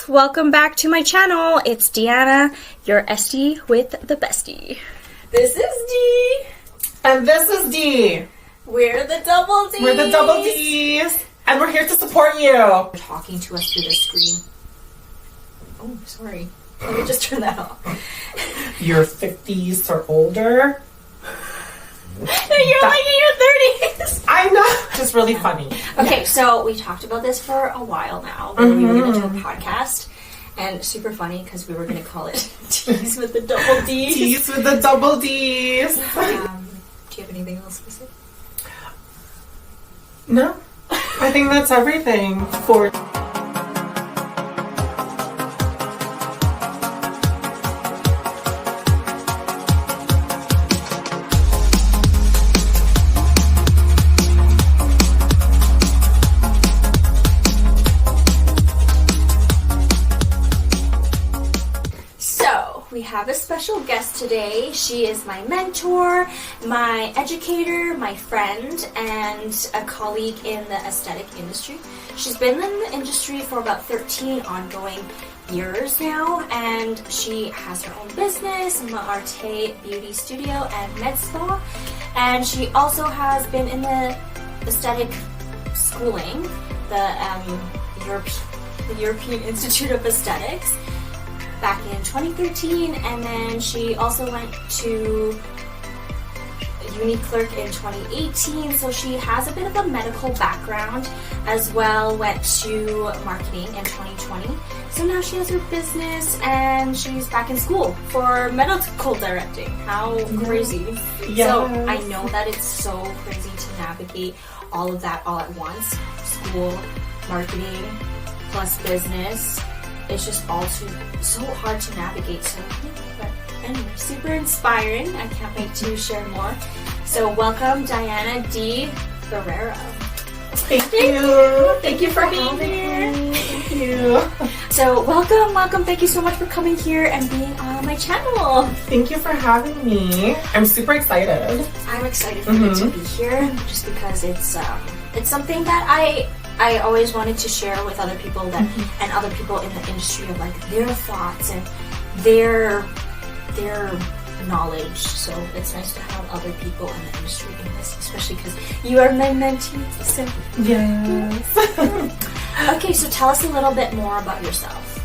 welcome back to my channel. It's Deanna, your Esty with the bestie. This is D. And this is D. We're the double D's. We're the double D's. And we're here to support you. You're talking to us through the screen. Oh, sorry. Let me just turn that off. You're 50s or older. You're like in your 30s. I know. Just really funny. Okay, so we talked about this for a while now. We were going to do a podcast. And super funny because we were going to call it T's with the double D's. T's with the double D's. Do you have anything else to say? No. I think that's everything for... We have a special guest today. She is my mentor, my educator, my friend, and a colleague in the aesthetic industry. She's been in the industry for about 13 ongoing years now, and she has her own business, Marte Beauty Studio and Med Spa, and she also has been in the aesthetic schooling, the European Institute of Aesthetics, back in 2013, and then she also went to uni clerk in 2018, so she has a bit of a medical background as well, went to marketing in 2020, so now she has her business and she's back in school for medical directing. How crazy. Yes. So I know that it's so crazy to navigate all of that all at once, school, marketing, plus business. It's just all so hard to navigate. So, but anyway, super inspiring. I can't wait to share more. So, welcome, Diana D. Ferreira. Thank you. Thank you for being here. Thank you. So, welcome. Thank you so much for coming here and being on my channel. Thank you for having me. I'm super excited. I'm excited for you to be here, just because it's something that I always wanted to share with other people that and other people in the industry of like their thoughts and their knowledge. So it's nice to have other people in the industry in this, especially because you are my mentee. So yes. Okay, so tell us a little bit more about yourself.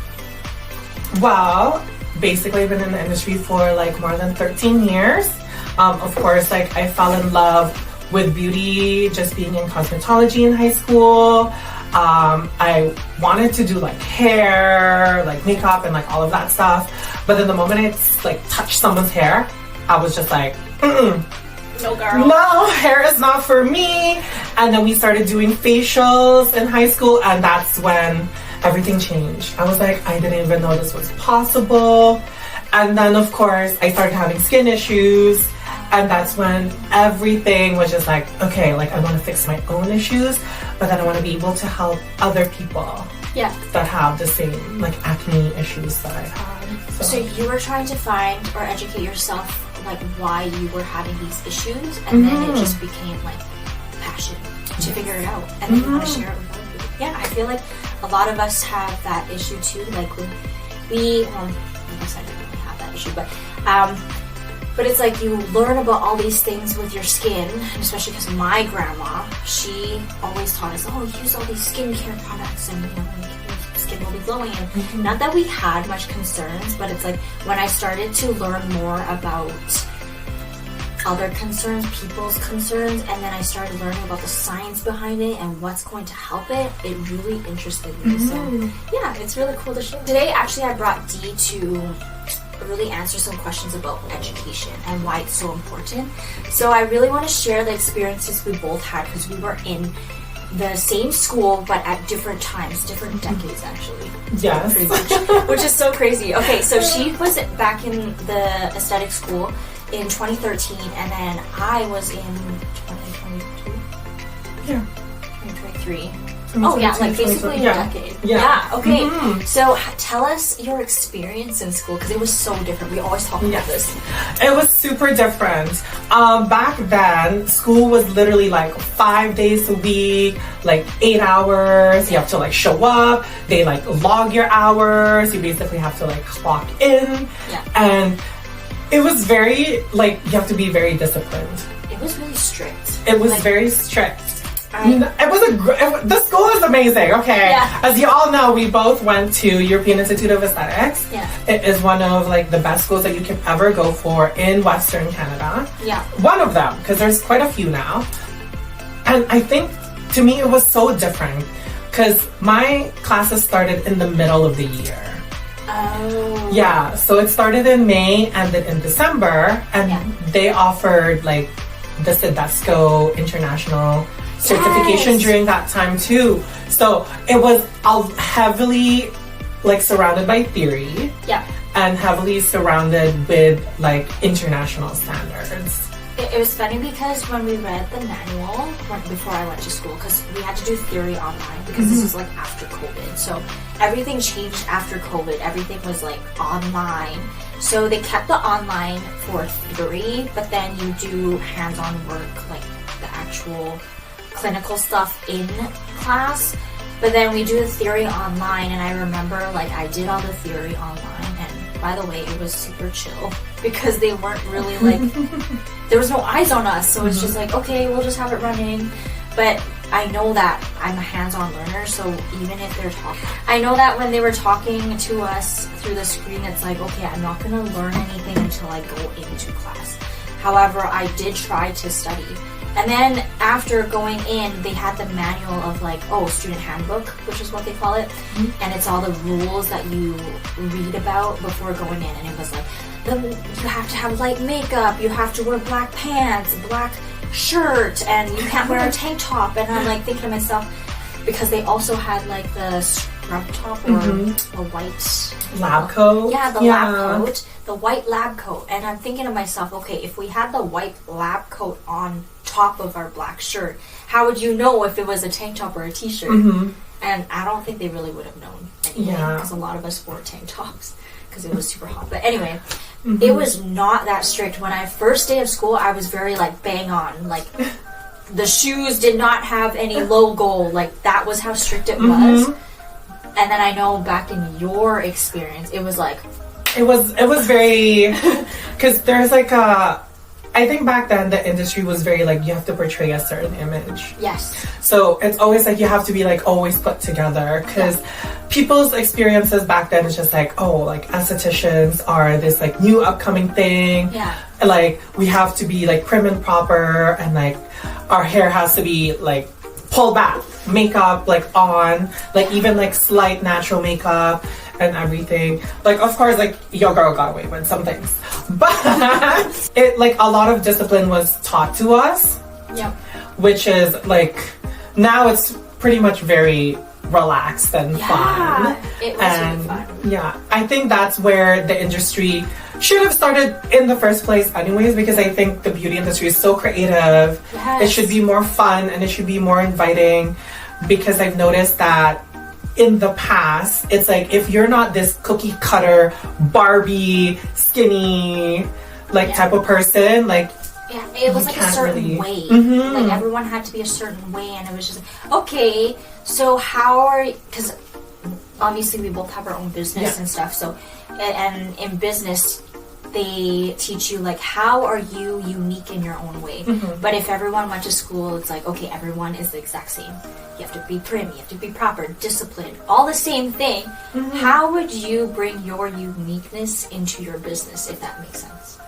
Well, basically I've been in the industry for like more than 13 years. Of course, like I fell in love with beauty, just being in cosmetology in high school. I wanted to do like hair, like makeup and like all of that stuff. But then the moment I like touched someone's hair, I was just like, No, girl. No, hair is not for me. And then we started doing facials in high school, and that's when everything changed. I was like, I didn't even know this was possible. And then of course I started having skin issues. And that's when everything was just like, okay, like I want to fix my own issues, but then I want to be able to help other people that have the same like acne issues that I've had. So you were trying to find or educate yourself like why you were having these issues, and then it just became like passion to figure it out, and then you want to share it with other people. Yeah, I feel like a lot of us have that issue too. Like when I guess I didn't really have that issue, but it's like you learn about all these things with your skin, and especially because my grandma, she always taught us, use all these skincare products and your skin will be glowing. And not that we had much concerns, but it's like when I started to learn more about other concerns, people's concerns, and then I started learning about the science behind it and what's going to help it, it really interested me. So yeah, it's really cool to share. Today, actually, I brought D to really answer some questions about education and why it's so important. So I really want to share the experiences we both had, because we were in the same school but at different times, different decades actually. Yes. Which is so crazy. Okay, so she was back in the aesthetic school in 2013, and then I was in 2022. Yeah. 2023. Oh yeah, like 2022, basically a decade. Yeah. Okay. Mhm. So tell us your experience in school because it was so different. We always talk about this. It was super different. Back then, school was literally like 5 days a week, like 8 hours. You have to like show up. They like log your hours. You basically have to like clock in. Yeah. And it was very like you have to be very disciplined. It was really strict. It was Like, very strict. The school is amazing. Okay, Yeah. as you all know, we both went to European Institute of Aesthetics. Yeah. It is one of like the best schools that you can ever go for in Western Canada. Yeah. One of them, because there's quite a few now. And I think to me it was so different because my classes started in the middle of the year. Oh. Yeah, so it started in May, ended in December, and they offered like the Sedesco International certification during that time too. So it was heavily like surrounded by theory. Yeah. And heavily surrounded with like international standards. It was funny because when we read the manual before I went to school, because we had to do theory online because this was like after COVID. So everything changed after COVID. Everything was like online. So they kept the online for theory, but then you do hands-on work, like the actual clinical stuff in class. But then we do the theory online, and I remember like I did all the theory online, and by the way, it was super chill because they weren't really like there was no eyes on us, so it's just like, okay, we'll just have it running. But I know that I'm a hands-on learner, so even if they're talking, I know that when they were talking to us through the screen, it's like, okay, I'm not gonna learn anything until I go into class. However, I did try to study. And then after going in, they had the manual of like, student handbook, which is what they call it. And it's all the rules that you read about before going in. And it was like, you have to have light makeup, you have to wear black pants, black shirt, and you can't wear a tank top. And I'm like thinking to myself, because they also had like the scrub top or a white lab coat. Yeah, the lab coat, the white lab coat. And I'm thinking to myself, okay, if we had the white lab coat on top of our black shirt, how would you know if it was a tank top or a t-shirt? And I don't think they really would have known anyway, because a lot of us wore tank tops because it was super hot. But anyway, it was not that strict. When I first day of school, I was very like bang on, like the shoes did not have any logo, like that was how strict it was. And then I know back in your experience, it was like it was very because there's like I think back then the industry was very like you have to portray a certain image. Yes. So it's always like you have to be like always put together because people's experiences back then is just like, like estheticians are this like new upcoming thing. Yeah. Like we have to be like prim and proper, and like our hair has to be like pulled back, makeup like on, like even like slight natural makeup and everything. Like of course like your girl got away with some things, but it like a lot of discipline was taught to us. Yeah. Which is like now it's pretty much very relaxed and fun. It was really fun. Yeah, I think that's where the industry should have started in the first place anyways, because I think the beauty industry is so creative. It should be more fun and it should be more inviting, because I've noticed that in the past it's like if you're not this cookie cutter Barbie skinny like type of person, like it was like a certain way. Like everyone had to be a certain way, and it was just okay, so how are, because obviously we both have our own business and stuff, so and in business they teach you like how are you unique in your own way. But if everyone went to school, it's like, okay, everyone is the exact same. You have to be prim, you have to be proper, disciplined, all the same thing. How would you bring your uniqueness into your business, if that makes sense?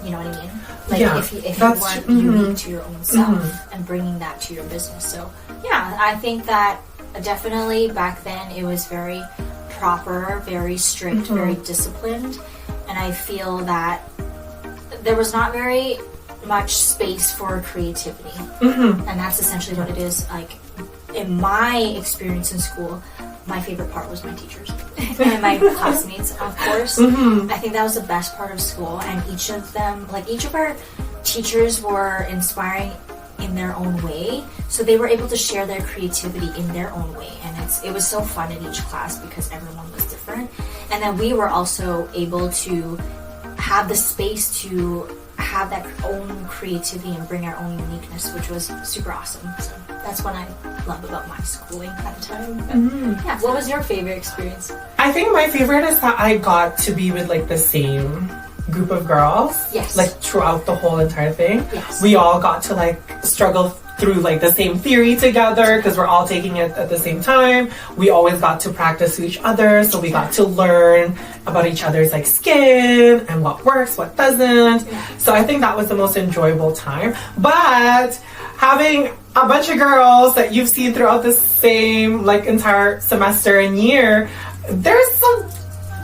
You know what I mean? Like if you weren't unique to your own self and bringing that to your business. So yeah, I think that definitely back then it was very proper, very strict, very disciplined. And I feel that there was not very much space for creativity. And that's essentially what it is. Like in my experience in school, my favorite part was my teachers and my classmates, of course. I think that was the best part of school, and each of them, like each of our teachers were inspiring in their own way. So they were able to share their creativity in their own way. And it was so fun in each class because everyone was different. And then we were also able to have the space to have that own creativity and bring our own uniqueness, which was super awesome. So that's what I love about my schooling at the time. But, yeah, what was your favorite experience? I think my favorite is that I got to be with like the same group of girls. Yes. Like throughout the whole entire thing. Yes. We all got to like struggle through like the same theory together because we're all taking it at the same time. We always got to practice to each other, so we got to learn about each other's like skin and what works, what doesn't. So I think that was the most enjoyable time. But having a bunch of girls that you've seen throughout the same like entire semester and year, there's some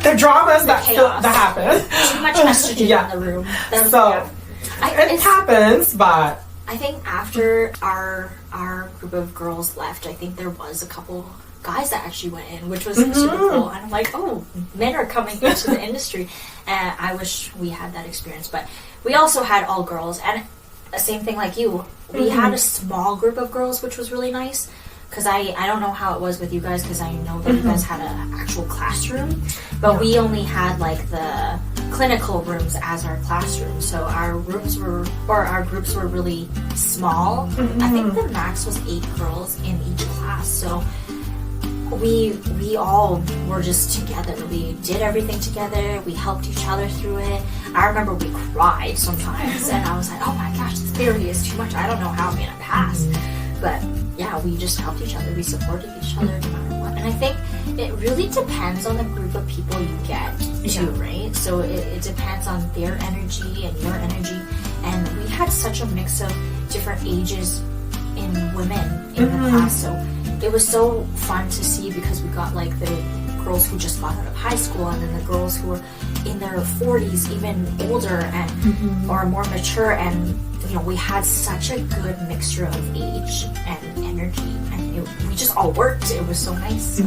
the dramas that happen. Too much estrogen in the room. It happens, but I think after our group of girls left, I think there was a couple guys that actually went in, which was super cool. And I'm like, oh, men are coming into the industry. And I wish we had that experience. But we also had all girls. And the same thing like you. We had a small group of girls, which was really nice. Because I don't know how it was with you guys, because I know that you guys had an actual classroom. But we only had like the clinical rooms as our classroom. So our groups were really small. I think the max was 8 girls in each class. So we all were just together. We did everything together. We helped each other through it. I remember we cried sometimes, and I was like, oh my gosh, this theory is too much. I don't know how I'm gonna pass. But yeah, we just helped each other. We supported each other no matter what. And I think it really depends on the group of people you get too, right? So it depends on their energy and your energy. And we had such a mix of different ages in women in the class. So it was so fun to see, because we got like the girls who just got out of high school, and then the girls who were in their 40s, even older and or more mature. And you know, we had such a good mixture of age and energy, and we just all worked. It was so nice.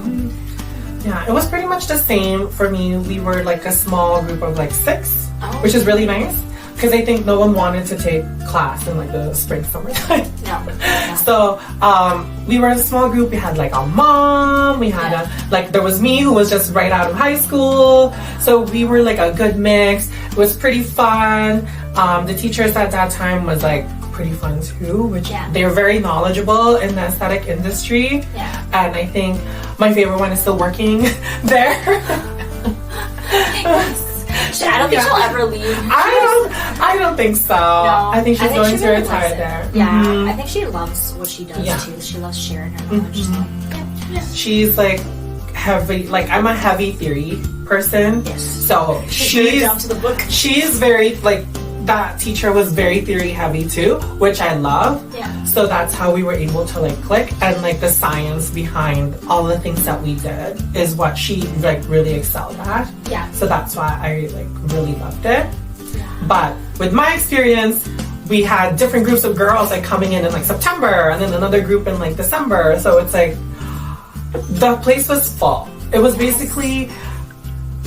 Yeah, it was pretty much the same for me. We were like a small group of like 6, which is really nice, because I think no one wanted to take class in like the spring, summertime. No. So we were a small group. We had like a mom. We had there was me who was just right out of high school. So we were like a good mix. It was pretty fun. The teachers at that time was like pretty fun too, which they're very knowledgeable in the aesthetic industry. Yeah. And I think my favorite one is still working there. I don't think she'll ever leave. I don't think so. No, I think she's going to retire there. Yeah, I think she loves what she does too. She loves sharing her knowledge. She's like heavy. Like, I'm a heavy theory person. Yes. So she's down to the book. She's very like, that teacher was very theory heavy too, which I love. Yeah. So that's how we were able to like click, and like the science behind all the things that we did is what she like really excelled at. Yeah. So that's why I like really loved it. Yeah. But with my experience, we had different groups of girls like coming in like September, and then another group in like December. So it's like the place was full. It was basically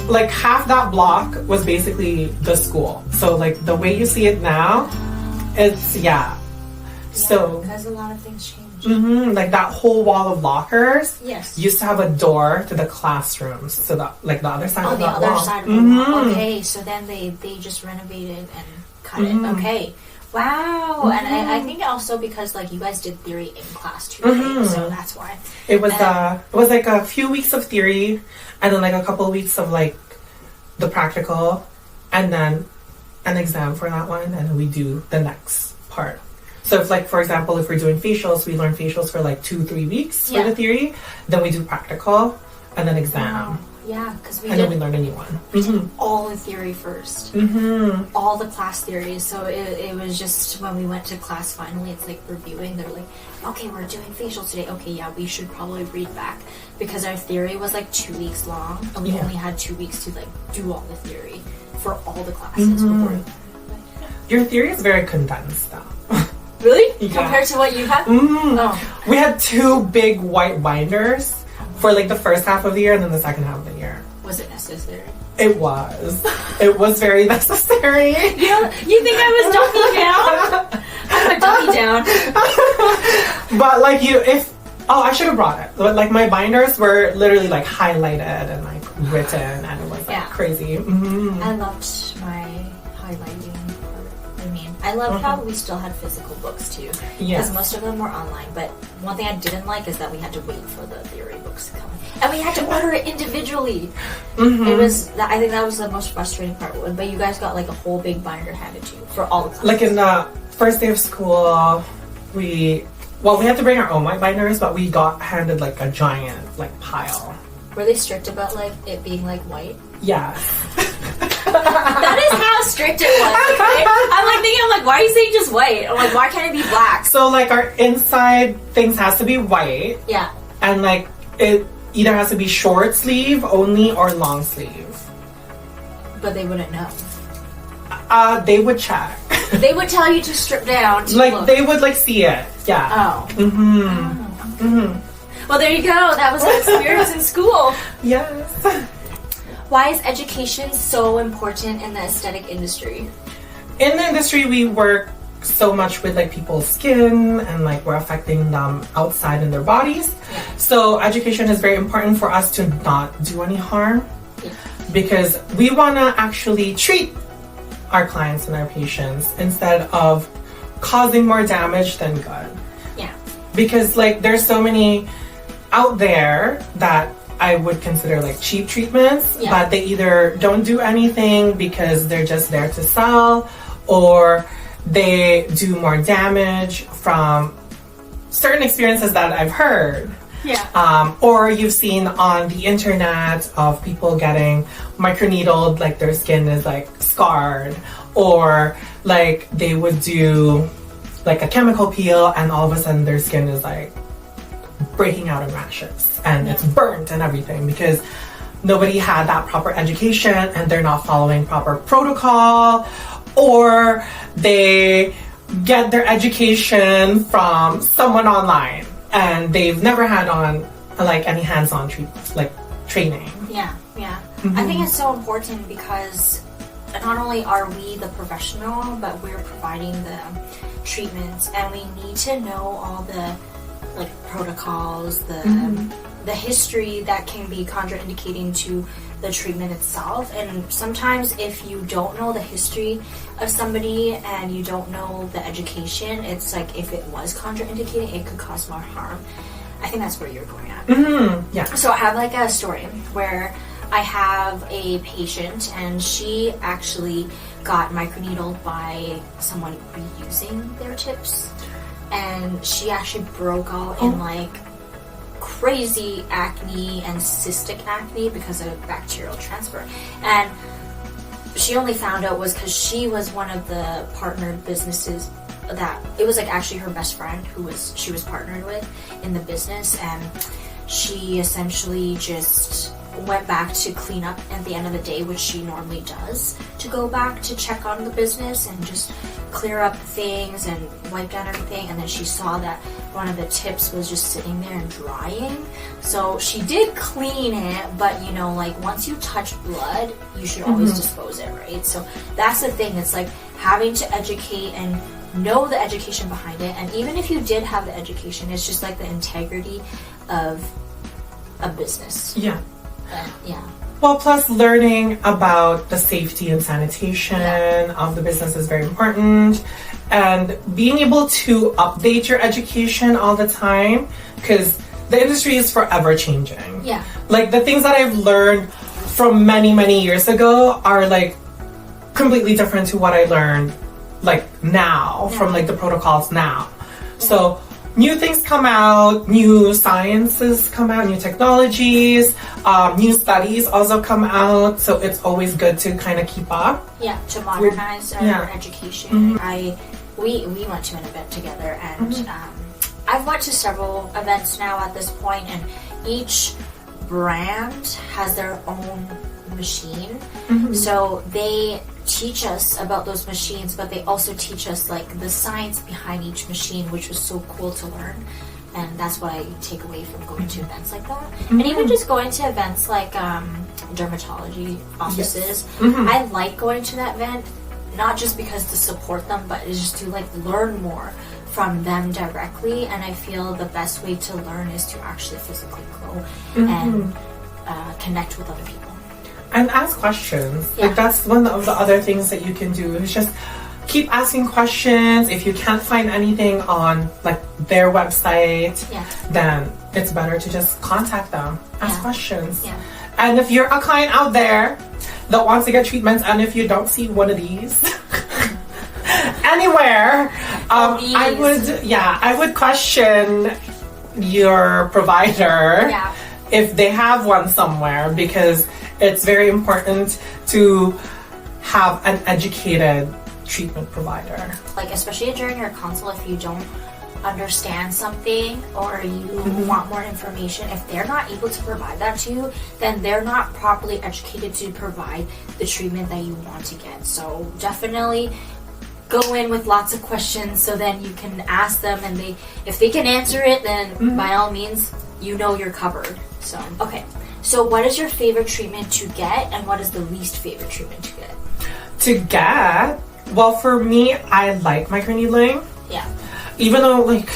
like half that block was basically the school. So like the way you see it now, it's so because a lot of things changed. Like that whole wall of lockers used to have a door to the classrooms. So that like the other side of the wall. the other side of the wall. Okay, so then they just renovated and cut it. Okay. Wow. And I think also because like you guys did theory in class too, right? So that's why. It was like a few weeks of theory, and then like a couple of weeks of like the practical, and then an exam for that one, and then we do the next part. So if like, for example, if we're doing facials, we learn facials for like 2-3 weeks for the theory, then we do practical, and then exam. Wow. Yeah, because then we learn a new one. We did all the theory first. All the class theories. So it was just when we went to class finally, it's like reviewing. They're like, okay, we're doing facial today. Okay, yeah, we should probably read back. Because our theory was like 2 weeks long. And we only had 2 weeks to like do all the theory for all the classes. Before. Your theory is very condensed though. Really? Yeah. Compared to what you had? Oh. We had 2 big white binders for like the first half of the year and then the second half of the year. Was it necessary? It was. It was very necessary. You think I was dumbing down? I'm a dummy down. But like I should have brought it. But like my binders were literally like highlighted and like written, and it was like crazy. I loved my highlighting. I loved how we still had physical books too, because most of them were online. But one thing I didn't like is that we had to wait for the theory books to come, and we had to order it individually. It was, I think that was the most frustrating part. But you guys got like a whole big binder handed to you for all the classes. Like in the first day of school, we had to bring our own white binders, but we got handed like a giant like pile. Were they strict about like it being like white? Yeah. That is how strict it was. Okay? I'm like, why are you saying just white? I'm like, why can't it be black? So like our inside things has to be white. Yeah. And like it either has to be short sleeve only or long sleeve. But they wouldn't know. They would check. They would tell you to strip down. To like look. they would like see it. Yeah. Oh. Well, there you go. That was our experience in school. Yes. Why is education so important in the aesthetic industry? In the industry, we work so much with like people's skin, and like we're affecting them outside in their bodies. Yeah. So education is very important for us to not do any harm, because we want to actually treat our clients and our patients instead of causing more damage than good. Yeah. Because like there's so many out there that I would consider like cheap treatments, but they either don't do anything because they're just there to sell, or they do more damage from certain experiences that I've heard. Yeah. Or you've seen on the internet of people getting microneedled, like their skin is like scarred, or like they would do like a chemical peel and all of a sudden their skin is like breaking out in rashes and it's burnt and everything because nobody had that proper education and they're not following proper protocol, or they get their education from someone online and they've never had on like any hands-on training. Yeah. I think it's so important because not only are we the professional, but we're providing the treatments, and we need to know all the like protocols, the history that can be contraindicating to the treatment itself. And sometimes if you don't know the history of somebody and you don't know the education, it's like if it was contraindicating, it could cause more harm. I think that's where you're going at. Yeah. So I have like a story where I have a patient and she actually got microneedled by someone reusing their tips, and she actually broke out in like crazy acne and cystic acne because of bacterial transfer. And she only found out was because she was one of the partnered businesses that it was like actually her best friend she was partnered with in the business, and she essentially just went back to clean up at the end of the day, which she normally does, to go back to check on the business and just clear up things and wipe down everything. And then she saw that one of the tips was just sitting there and drying. So she did clean it, but you know, like once you touch blood, you should always dispose it, right? So that's the thing. It's like having to educate and know the education behind it. And even if you did have the education, it's just like the integrity of a business. Yeah. Yeah. Well, plus learning about the safety and sanitation of the business is very important, and being able to update your education all the time, because the industry is forever changing. Yeah. Like the things that I've learned from many years ago are like completely different to what I learned like now from like the protocols now. So new things come out, new sciences come out, new technologies, new studies also come out, so it's always good to kind of keep up. Yeah, to modernize our education. We went to an event together, and I've went to several events now at this point, and each brand has their own machine. So they teach us about those machines, but they also teach us like the science behind each machine, which was so cool to learn. And that's what I take away from going to events like that. And even just going to events like dermatology offices. I like going to that event, not just because to support them, but it's just to like learn more from them directly, and I feel the best way to learn is to actually physically go and connect with other people. And ask questions. Yeah. Like that's one of the other things that you can do is just keep asking questions. If you can't find anything on like their website, then it's better to just contact them. Ask questions. Yeah. And if you're a client out there that wants to get treatments, and if you don't see one of these anywhere, I would question your provider if they have one somewhere, because it's very important to have an educated treatment provider. Like, especially during your consult, if you don't understand something or you want more information, if they're not able to provide that to you, then they're not properly educated to provide the treatment that you want to get. So definitely go in with lots of questions, so then you can ask them, and if they can answer it, then by all means, you know you're covered. So okay, so what is your favorite treatment to get, and what is the least favorite treatment to get? To get, well, for me, I like microneedling. Yeah. Even though, like,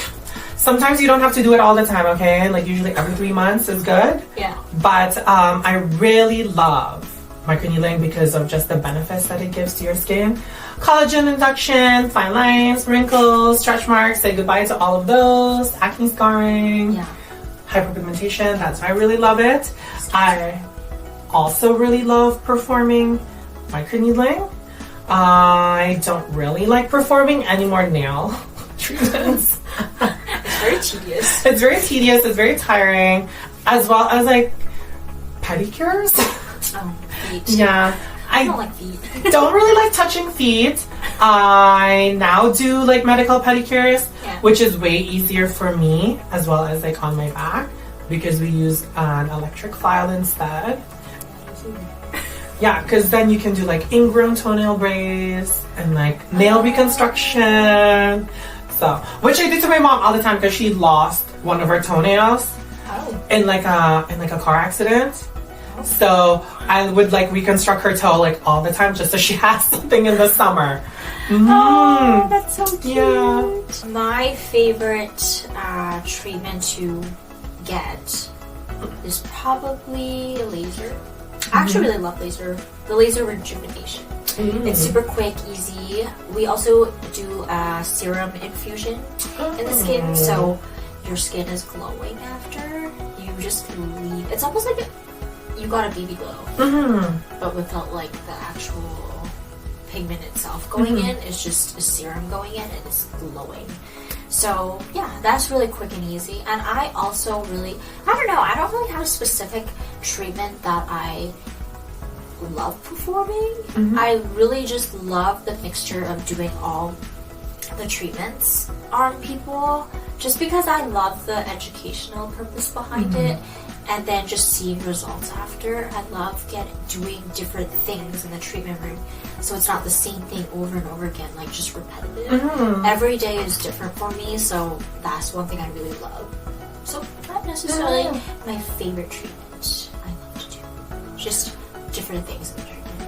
sometimes you don't have to do it all the time, okay? Like, usually every 3 months is good. Yeah. But I really love microneedling because of just the benefits that it gives to your skin. Collagen induction, fine lines, wrinkles, stretch marks, say goodbye to all of those, acne scarring, hyperpigmentation. That's why I really love it. I also really love performing microneedling. I don't really like performing any more nail treatments. It's very tedious. It's very tedious. It's very tiring, as well as like pedicures. Oh, feet. Yeah, I don't like feet. Don't really like touching feet. I now do like medical pedicures, which is way easier for me, as well as like on my back, because we use an electric file instead. Yeah, because then you can do like ingrown toenail braids and like nail reconstruction. So, which I do to my mom all the time because she lost one of her toenails in like a car accident. So I would like reconstruct her toe like all the time just so she has something in the summer. Oh, that's so cute. Yeah. My favorite treatment to get is probably laser. I actually really love laser. The laser rejuvenation. It's super quick, easy. We also do a serum infusion in the skin, so your skin is glowing after. You just leave. It's almost like you got a baby glow, but without like the actual pigment itself going in. It's just a serum going in, and it's glowing. So yeah, that's really quick and easy. And I also really, I don't know, I don't really have a specific treatment that I love performing. I really just love the mixture of doing all the treatments on people, just because I love the educational purpose behind it, and then just seeing results after. I love doing different things in the treatment room, so it's not the same thing over and over again, like just repetitive. Every day is different for me, so that's one thing I really love. So not necessarily my favorite treatment I love to do, just different things in the treatment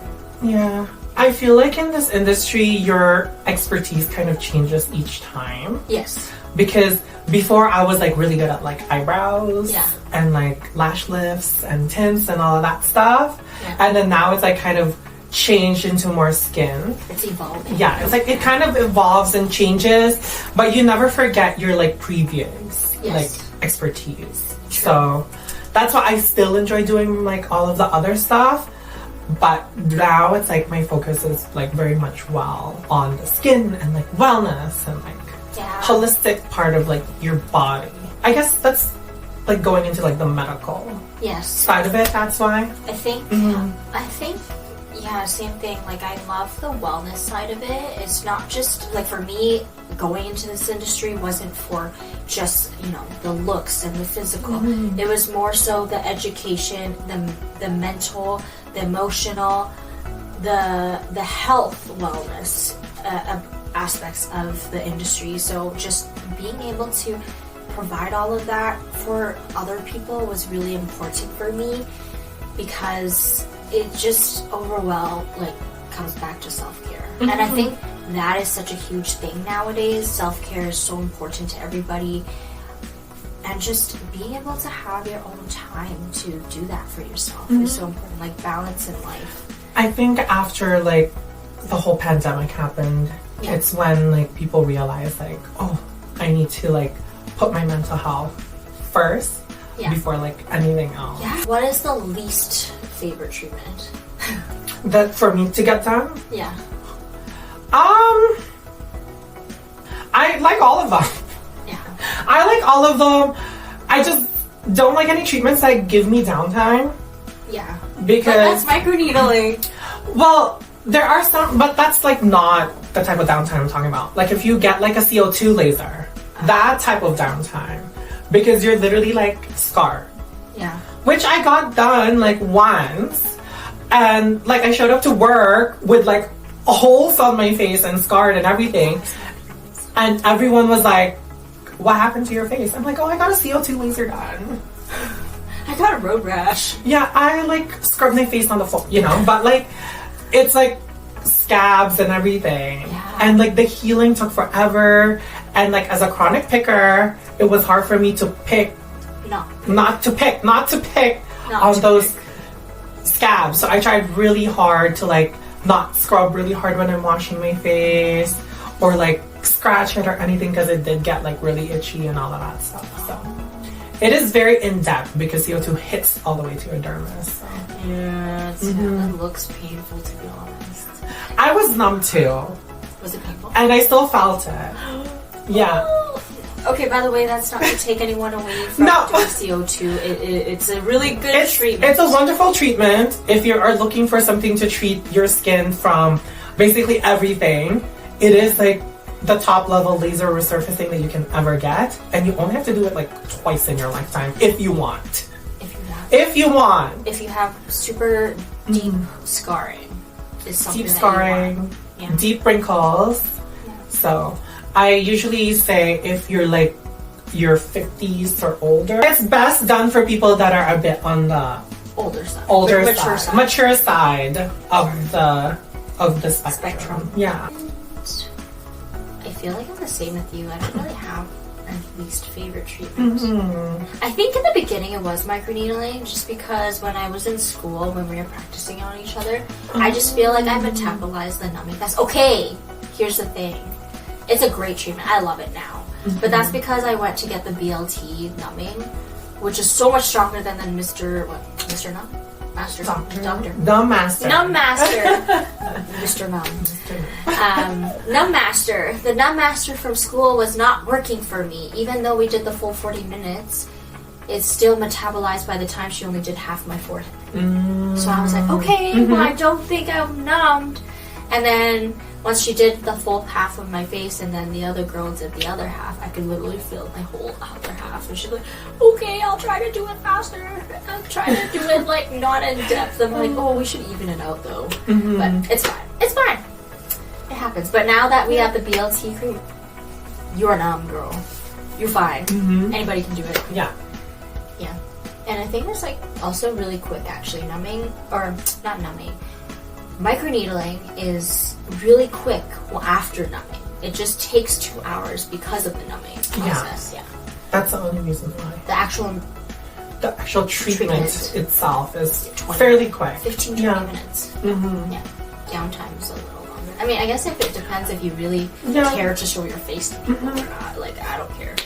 room. Yeah. I feel like in this industry, your expertise kind of changes each time. Yes. Because before I was like really good at like eyebrows and like lash lifts and tints and all of that stuff. And then now it's like kind of changed into more skin. It's evolving. Yeah, it's like it kind of evolves and changes, but you never forget your like previous like expertise. True. So that's why I still enjoy doing like all of the other stuff. But now it's like my focus is like very much on the skin and like wellness and like holistic part of like your body. I guess that's like going into like the medical side of it. That's why I think same thing. Like I love the wellness side of it. It's not just like, for me, going into this industry wasn't for just, you know, the looks and the physical. It was more so the education, the mental, the emotional, the health wellness aspects of the industry. So just being able to provide all of that for other people was really important for me, because it just overall like comes back to self-care. And I think that is such a huge thing nowadays. Self-care is so important to everybody. And just being able to have your own time to do that for yourself is so important. Like balance in life. I think after like the whole pandemic happened, it's when like people realize like, oh, I need to like put my mental health first before like anything else. Yeah. What is the least favorite treatment? That for me to get done? Yeah. I like all of them. Yeah. I like all of them. I just don't like any treatments that give me downtime. Yeah. Because but that's microneedling. Well, there are some, but that's like not the type of downtime I'm talking about. Like if you get like a CO2 laser, that type of downtime, because you're literally like scarred. Yeah. Which I got done like once, and like I showed up to work with like holes on my face and scarred and everything, and everyone was like, "What happened to your face?" I'm like, "Oh, I got a CO2 laser done." I got a road rash. Yeah, I like scrubbed my face on the phone, you know, but like it's like scabs and everything. Yeah. And like the healing took forever. And like as a chronic picker, it was hard for me to pick not to pick on those scabs. So I tried really hard to like not scrub really hard when I'm washing my face or like scratch it or anything, because it did get like really itchy and all of that stuff. So it is very in-depth because CO2 hits all the way to your dermis. So. Yeah, it looks painful, to be honest. I was numb too. Was it painful? And I still felt it. Yeah. Okay, by the way, that's not to take anyone away from doing CO2. It's a really good treatment. It's a wonderful treatment if you are looking for something to treat your skin from basically everything. It is like the top level laser resurfacing that you can ever get, and you only have to do it like twice in your lifetime if you want. If you want. If you have super deep scarring, is something deep scarring, deep wrinkles. Yeah. So I usually say if you're like your 50s or older, it's best done for people that are a bit on the mature side of the spectrum. Yeah. I feel like I'm the same with you. I don't really have a least favorite treatment. I think in the beginning it was microneedling, just because when I was in school, when we were practicing on each other, I just feel like I metabolized the numbing fast. Okay, here's the thing. It's a great treatment. I love it now. But that's because I went to get the BLT numbing, which is so much stronger than Mr. Numb? Doctor. Numb Master. Numb Master. Mr. Numb. Numb Master. The Numb Master from school was not working for me. Even though we did the full 40 minutes, it's still metabolized by the time she only did half my forehead. So I was like, okay, well, I don't think I'm numbed. And then once she did the full half of my face and then the other girl did the other half, I could literally feel my whole other half. And she's like, okay, I'll try to do it faster. I'll try to do it like not in depth. I'm like, oh, we should even it out though. But it's fine. It's fine. It happens. But now that we have the BLT cream, you're numb, girl. You're fine. Anybody can do it. Yeah. Yeah. And I think it's like also really quick actually. Numbing, or not numbing. Microneedling is really quick after numbing. It just takes 2 hours because of the numbing process. Yeah. That's the only reason why. The actual treatment itself is fairly quick. 15 to 20 minutes. Yeah. Downtime is a little longer. I mean, I guess if it depends if you really care to show your face to people or not. Like, I don't care.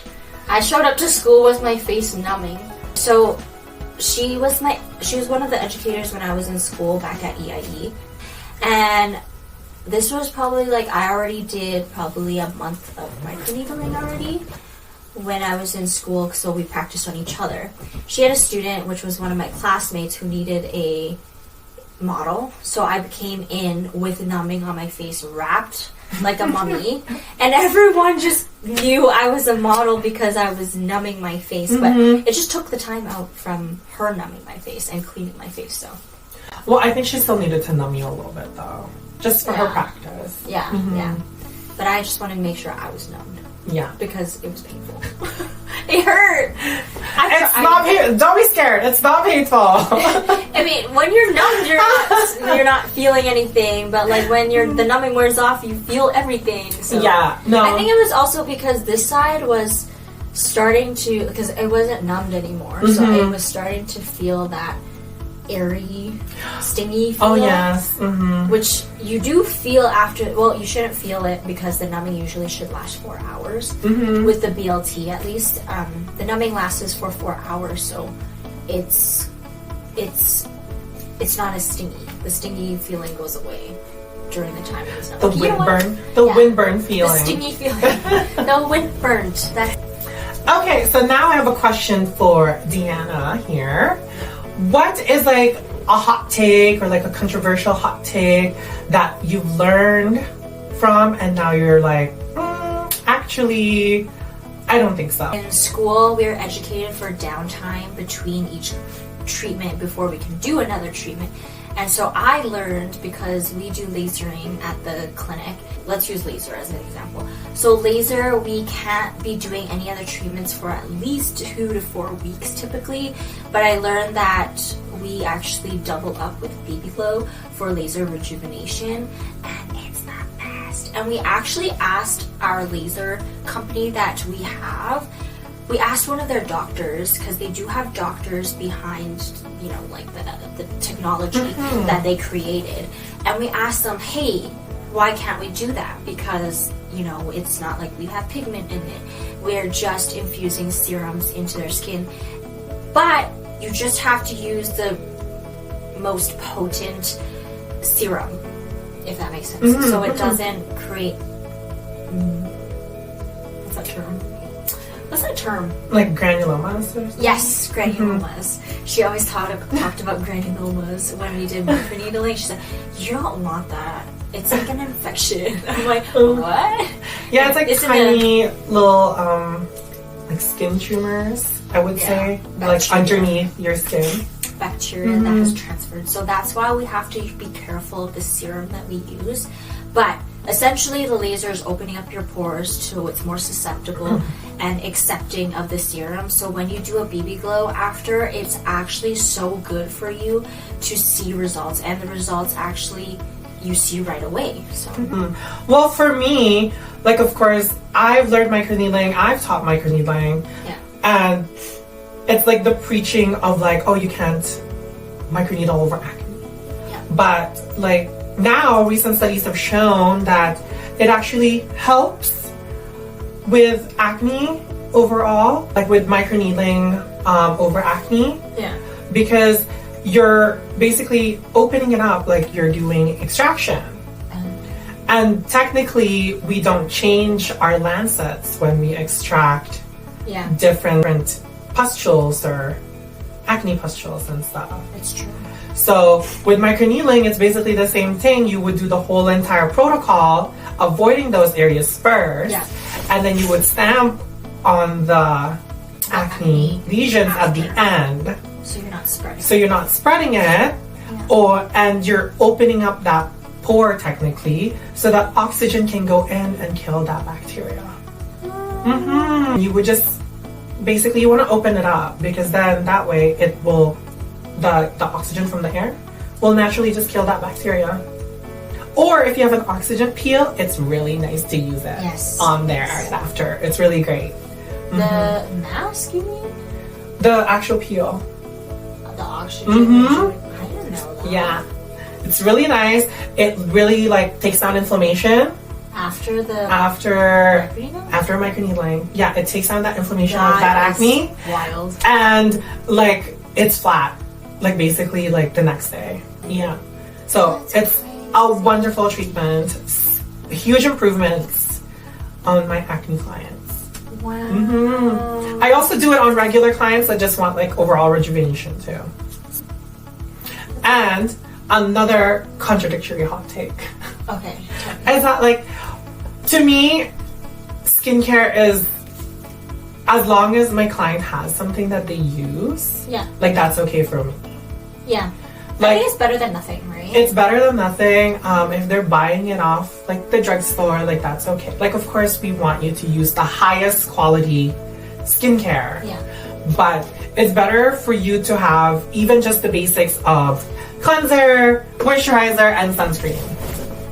I showed up to school with my face numbing. So she was one of the educators when I was in school back at EIE. And this was probably like, I already did probably a month of microneedling already when I was in school, so we practiced on each other. She had a student, which was one of my classmates, who needed a model, so I came in with numbing on my face, wrapped like a mummy, and everyone just knew I was a model because I was numbing my face, but it just took the time out from her numbing my face and cleaning my face, so. Well, I think she still needed to numb you a little bit, though. Just for her practice. Yeah, yeah. But I just wanted to make sure I was numbed. Yeah. Because it was painful. It hurt. Don't be scared. It's not painful. I mean, when you're numb, you're not feeling anything. But like when the numbing wears off, you feel everything. So yeah. No. I think it was also because this side was starting to, because it wasn't numbed anymore, so it was starting to feel that airy, stingy feel. Oh yes. Which you do feel after. Well, you shouldn't feel it because the numbing usually should last 4 hours. With the BLT, at least, the numbing lasts for 4 hours, so it's not as stingy. The stingy feeling goes away during the time it was numbing. The windburn. The windburn feeling. The stingy feeling. The wind burnt. Okay, so now I have a question for Deanna here. What is like a hot take or like a controversial hot take that you've learned from and now you're like, actually, I don't think so. In school, we are educated for downtime between each treatment before we can do another treatment. And so I learned, because we do lasering at the clinic, let's use laser as an example. So laser, we can't be doing any other treatments for at least 2 to 4 weeks typically, but I learned that we actually double up with Baby Glow for laser rejuvenation, and it's the best. And we actually asked our laser company that we have, we asked one of their doctors, because they do have doctors behind, you know, like the technology that they created. And we asked them, hey, why can't we do that? Because, you know, it's not like we have pigment in it. We're just infusing serums into their skin. But you just have to use the most potent serum, if that makes sense. So it doesn't create... what's that term? What's that term? Like granulomas? Or something? Yes, granulomas. She always talked about granulomas when we did microneedling. She said, you don't want that. It's like an infection. I'm like, what? Yeah, it's like tiny little like skin tumors, I would say. Like underneath your skin. Bacteria that has transferred. So that's why we have to be careful of the serum that we use. But essentially, the laser is opening up your pores so it's more susceptible and accepting of the serum. So when you do a BB glow after, it's actually so good for you to see results, and the results actually you see right away. So well, for me, like, of course, I've learned microneedling, I've taught microneedling, and it's like the preaching of like, oh, you can't microneedle over acne. But like now, recent studies have shown that it actually helps with acne overall, like with microneedling over acne. Because you're basically opening it up like you're doing extraction. And technically, we don't change our lancets when we extract different pustules or acne pustules and stuff. It's true. So with microneedling, it's basically the same thing. You would do the whole entire protocol, avoiding those areas first, and then you would stamp on the acne lesions at the end. So you're not spreading. So you're not spreading it, and you're opening up that pore technically, so that oxygen can go in and kill that bacteria. You would just basically, you want to open it up, because then that way it will. The oxygen from the air will naturally just kill that bacteria. Or if you have an oxygen peel, it's really nice to use it on there after. It's really great. The mask, you mean? The actual peel. The oxygen. I didn't know that. Yeah. It's really nice. It really like takes down inflammation. After microneedling. Yeah, it takes down that inflammation of that acne. Wild. And like it's flat. Like basically like the next day. Yeah. So it's a wonderful treatment. Huge improvements on my acne clients. Wow. I also do it on regular clients that just want like overall rejuvenation too. And another contradictory hot take. Okay. Is that like, to me, skincare is, as long as my client has something that they use, like that's okay for me. Yeah. Like, I think it's better than nothing, right? It's better than nothing. If they're buying it off like the drugstore, like that's okay. Like, of course, we want you to use the highest quality skincare. Yeah. But it's better for you to have even just the basics of cleanser, moisturizer, and sunscreen.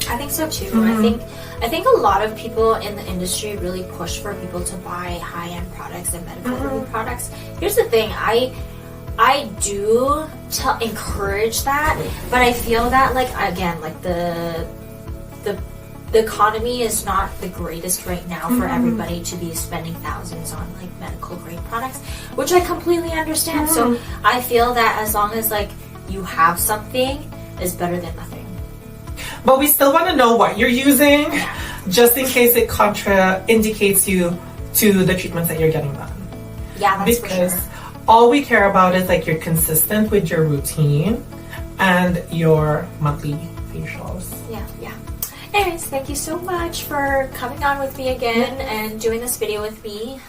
I think so too. I think a lot of people in the industry really push for people to buy high-end products and medical products. Here's the thing, I do encourage that, but I feel that the economy is not the greatest right now for everybody to be spending thousands on like medical grade products, which I completely understand. So I feel that as long as like you have something, is better than nothing. But we still want to know what you're using, just in case it contraindicates you to the treatments that you're getting done. Yeah, that's because for sure. all we care about is like you're consistent with your routine and your monthly facials. Yeah. Anyways, thank you so much for coming on with me again and doing this video with me.